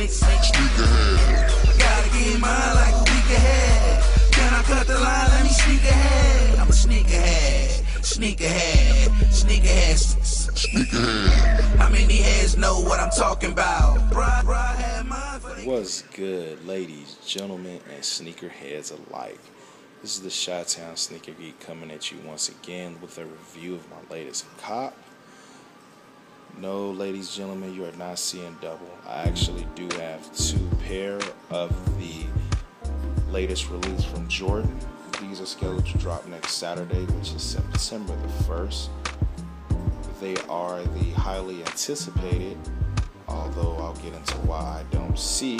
Sneakerhead. Gotta get mine like a week ahead. Can I cut the line? Let me sneak ahead. I'm a sneakerhead. Sneakerhead. Sneakerhead. How many heads know what I'm talking about? What's good, ladies, gentlemen, and sneakerheads alike? This is the Chi-Town Sneaker Geek coming at you once again with a review of my latest cop. No, ladies and gentlemen, you are not seeing double. I actually do have two pair of the latest release from Jordan. These are scheduled to drop next Saturday, which is September the 1st. They are the highly anticipated, although I'll get into why I don't see,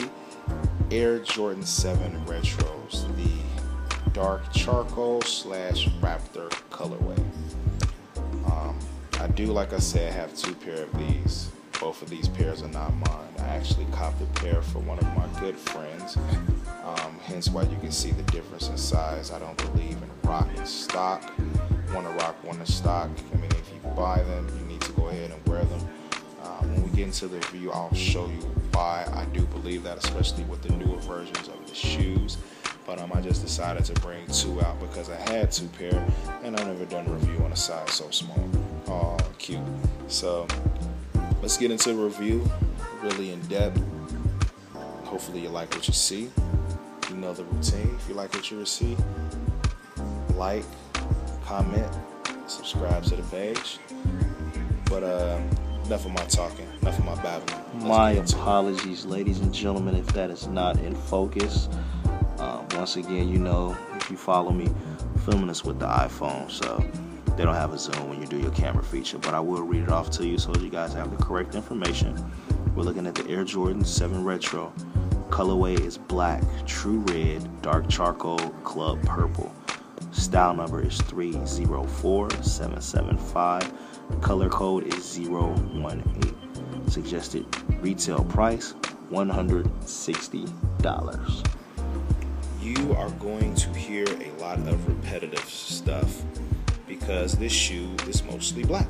Air Jordan VII Retros, the dark charcoal / Raptor Colorway. I do, like I said, have two pair of these. Both of these pairs are not mine. I actually copped a pair for one of my good friends. Hence why you can see the difference in size. I don't believe in rocking stock. Want to rock one in stock. I mean, if you buy them, you need to go ahead and wear them. When we get into the review, I'll show you why I do believe that, especially with the newer versions of the shoes. But I just decided to bring two out because I had two pair, and I've never done a review on a size so small. Oh, cute. So let's get into the review, really in depth. Hopefully you like what you see. You know the routine. If you like what you see, like, comment, subscribe to the page. But enough of my talking, enough of my babbling. My apologies, ladies and gentlemen, if that is not in focus. Once again, you know, if you follow me, I'm filming this with the iPhone, so they don't have a zoom when you do your camera feature, but I will read it off to you so you guys have the correct information. We're looking at the Air Jordan VII Retro. Colorway is black, true red, dark charcoal, club purple. Style number is 304775. Color code is 018. Suggested retail price $160. You are going to hear a lot of repetitive stuff because this shoe is mostly black.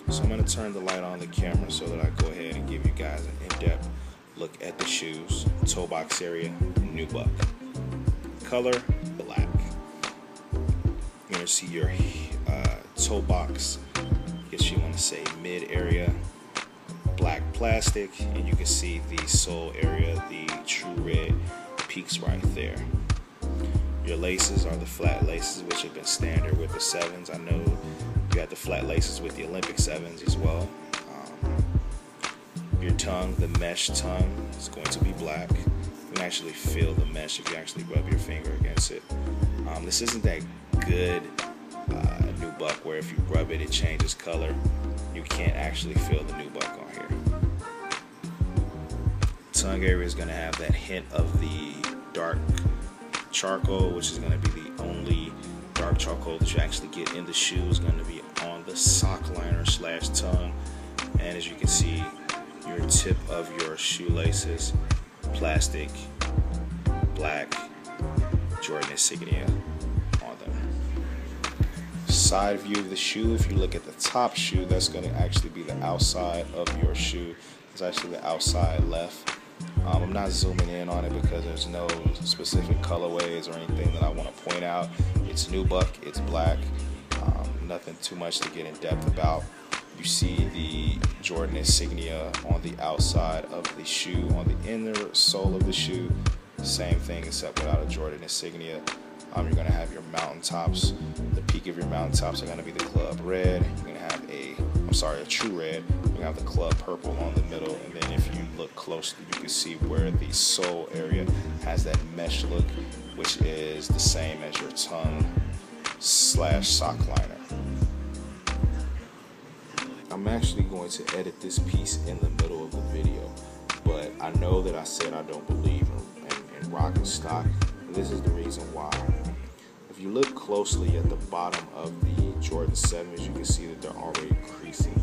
So I'm going to turn the light on the camera so that I go ahead and give you guys an in-depth look at the shoes. Toe box area, nubuck. Color, black. You're going to see your toe box, I guess you want to say mid area, black plastic, and you can see the sole area, the true red peaks right there. Your laces are the flat laces, which have been standard with the 7s. I know you got the flat laces with the Olympic 7s as well. Your tongue, the mesh tongue, is going to be black. You can actually feel the mesh if you actually rub your finger against it. This isn't that good nubuck where if you rub it, it changes color. You can't actually feel the nubuck on here. Tongue area is going to have that hint of the dark charcoal, which is going to be the only dark charcoal that you actually get in the shoe. Is going to be on the sock liner / tongue, and as you can see, your tip of your shoelaces, plastic, black, Jordan insignia on them. Side view of the shoe, if you look at the top shoe, that's going to actually be the outside of your shoe. It's actually the outside left. I'm not zooming in on it because there's no specific colorways or anything that I want to point out. It's nubuck, it's black, nothing too much to get in depth about. You see the Jordan insignia on the outside of the shoe, on the inner sole of the shoe. Same thing except without a Jordan insignia. You're going to have your mountaintops. The peak of your mountaintops are going to be the club red. You're going to have a true red. You're going to have the club purple on the middle. And then if you look closely, you can see where the sole area has that mesh look, which is the same as your tongue / sock liner. I'm actually going to edit this piece in the middle of the video, but I know that I said I don't believe in rocking stock. This is the reason why. If you look closely at the bottom of the Jordan 7s, you can see that they're already creasing.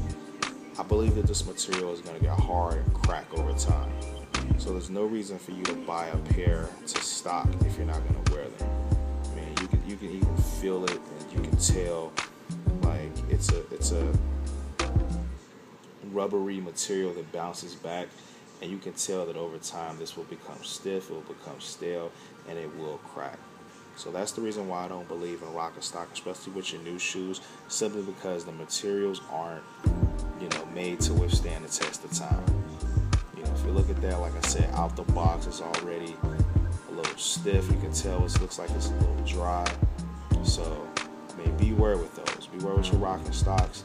I believe that this material is going to get hard and crack over time. So there's no reason for you to buy a pair to stock if you're not going to wear them. I mean, you can even feel it, and you can tell like it's a rubbery material that bounces back, and you can tell that over time this will become stiff, it will become stale, and it will crack. So that's the reason why I don't believe in rock and stock, especially with your new shoes, simply because the materials aren't, made to withstand the test of time. If you look at that, like I said, out the box, it's already a little stiff. You can tell it looks like it's a little dry. So, beware with those. Beware with your rock and stocks.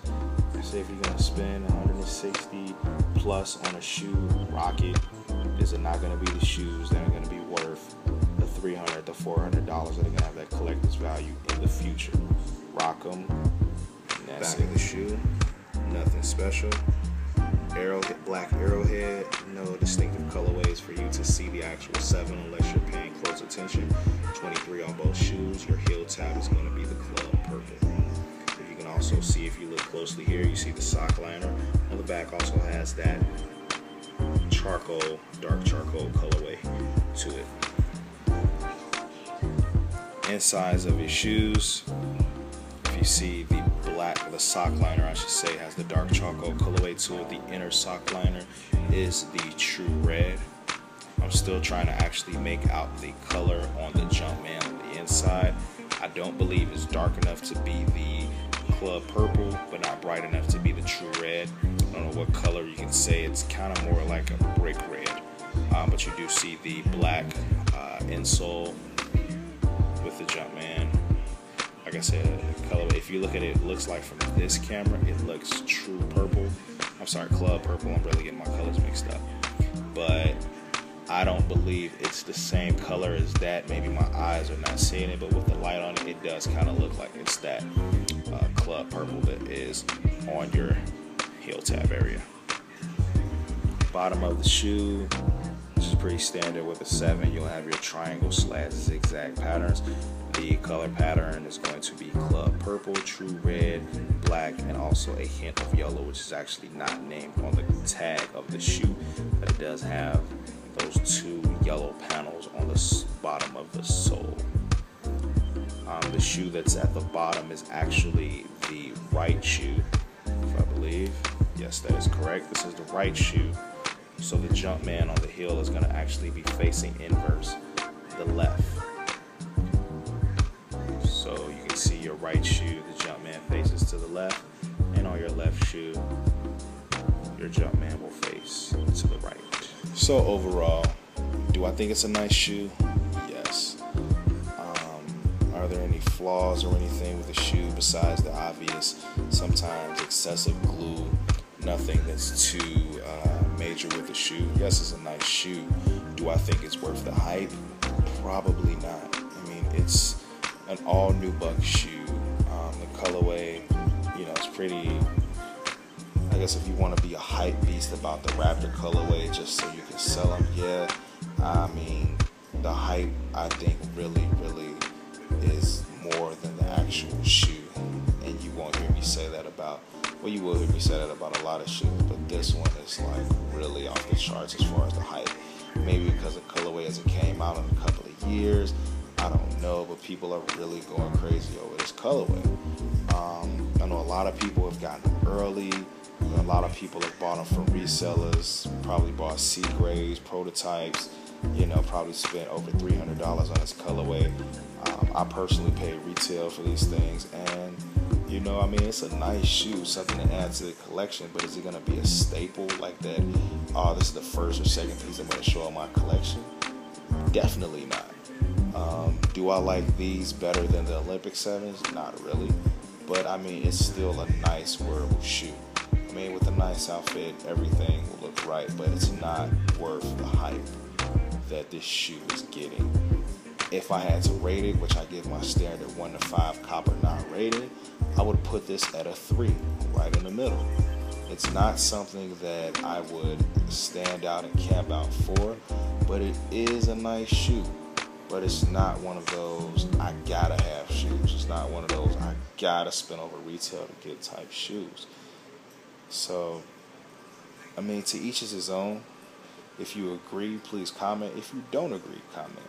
Say if you're going to spend $160 plus on a shoe, rock it. Is it not going to be the shoes that are going to be worth the $300 to $400 that are going to have that collector's value in the future? Rock them. And that's back of the shoe. Nothing special. Black arrowhead. No distinctive colorways for you to see the actual 7 unless you're paying close attention. 23 on both shoes. Your heel tab is going to be the club purple. You can also see, if you look closely here, you see the sock liner on the back also has that dark charcoal colorway to it. Insides of your shoes, if you see the sock liner, I should say, has the dark charcoal colorway to it. The inner sock liner is the true red. I'm still trying to actually make out the color on the Jumpman on the inside. I don't believe it's dark enough to be the club purple, but not bright enough to be the true red. I don't know what color you can say. It's kind of more like a brick red. But you do see the black insole with the Jumpman. Like I said, the color, if you look at it, it looks like from this camera, it looks true purple. I'm sorry, club purple. I'm really getting my colors mixed up. But I don't believe it's the same color as that. Maybe my eyes are not seeing it, but with the light on it, it does kind of look like it's that club purple that is on your heel tab area. Bottom of the shoe, which is pretty standard with a 7, you'll have your triangle / zigzag patterns. The color pattern is going to be club purple, true red, black, and also a hint of yellow, which is actually not named on the tag of the shoe, but it does have those 2 yellow panels on the bottom of the sole. The shoe that's at the bottom is actually the right shoe, if I believe. Yes, that is correct. This is the right shoe. So the Jumpman on the heel is going to actually be facing inverse, the left. So you can see your right shoe, the Jumpman faces to the left, and on your left shoe, your Jumpman will face to the right. So overall, do I think it's a nice shoe? Yes. Are there any flaws or anything with the shoe besides the obvious, sometimes excessive glue? Nothing that's too major with the shoe. Yes, it's a nice shoe. Do I think it's worth the hype? Probably not. I mean, it's an all nubuck shoe. The colorway, it's pretty. I guess if you want to be a hype beast about the Raptor colorway just so you can sell them, yeah. I mean, the hype, I think, really is more than the actual shoe. And you won't hear me say that about, well, you will hear me say that about a lot of shoes, but this one is like really off the charts as far as the hype. Maybe because of colorway as it came out in a couple of years, I don't know, but people are really going crazy over this colorway. I know a lot of people have gotten them early. A lot of people have bought them from resellers, probably bought C grades, prototypes, probably spent over $300 on this colorway. I personally paid retail for these things, and it's a nice shoe, something to add to the collection, but is it going to be a staple like that? Oh, this is the first or second piece I'm going to show in my collection? Definitely not. Do I like these better than the Olympic 7s? Not really, but it's still a nice, wearable shoe. With a nice outfit, everything will look right, but it's not worth the hype that this shoe is getting. If I had to rate it, which I give my standard 1 to 5 copper not rated, I would put this at a 3, right in the middle. It's not something that I would stand out and camp out for, but it is a nice shoe. But it's not one of those I gotta have shoes. It's not one of those I gotta spend over retail to get type shoes. So, to each is his own. If you agree, please comment. If you don't agree, comment.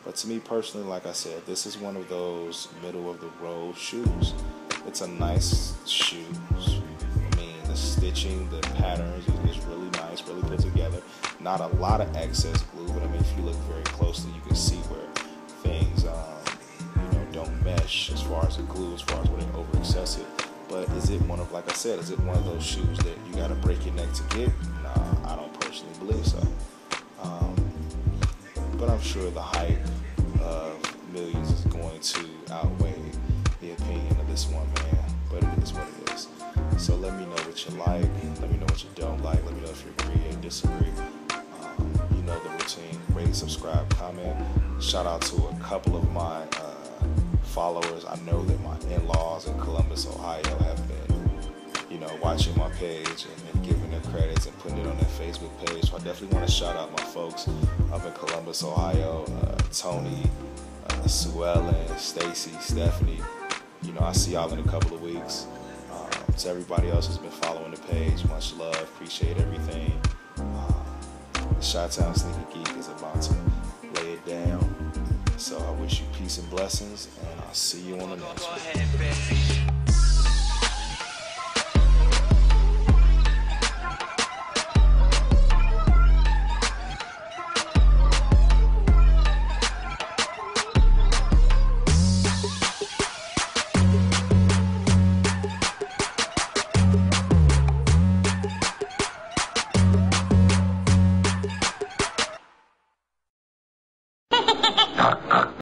But to me personally, like I said, this is one of those middle of the road shoes. It's a nice shoe. The The stitching, the patterns is really nice, really put together. Not a lot of excess glue, but I mean, if you look very closely, you can see where things, don't mesh as far as the glue, as far as where they over access it. But is it one of, like I said, is it one of those shoes that you got to break your neck to get? Nah, I don't personally believe so. But I'm sure the hype of millions is going to outweigh the opinion of this one man. But it is what it is. So let me know what you like. Let me know what you don't like. Let me know if you agree or disagree. You know the routine. Rate, subscribe, comment. Shout out to a couple of my followers. I know that my in-laws in Columbus, Ohio have been, watching my page and giving their credits and putting it on their Facebook page. So I definitely want to shout out my folks up in Columbus, Ohio. Tony, Sue Ellen, Stacy, Stephanie. I see y'all in a couple of weeks. To everybody else who's been following the page, much love. Appreciate everything. Chi-Town Sneaker Geek is about to lay it down. So I wish you peace and blessings, and I'll see you on the next one.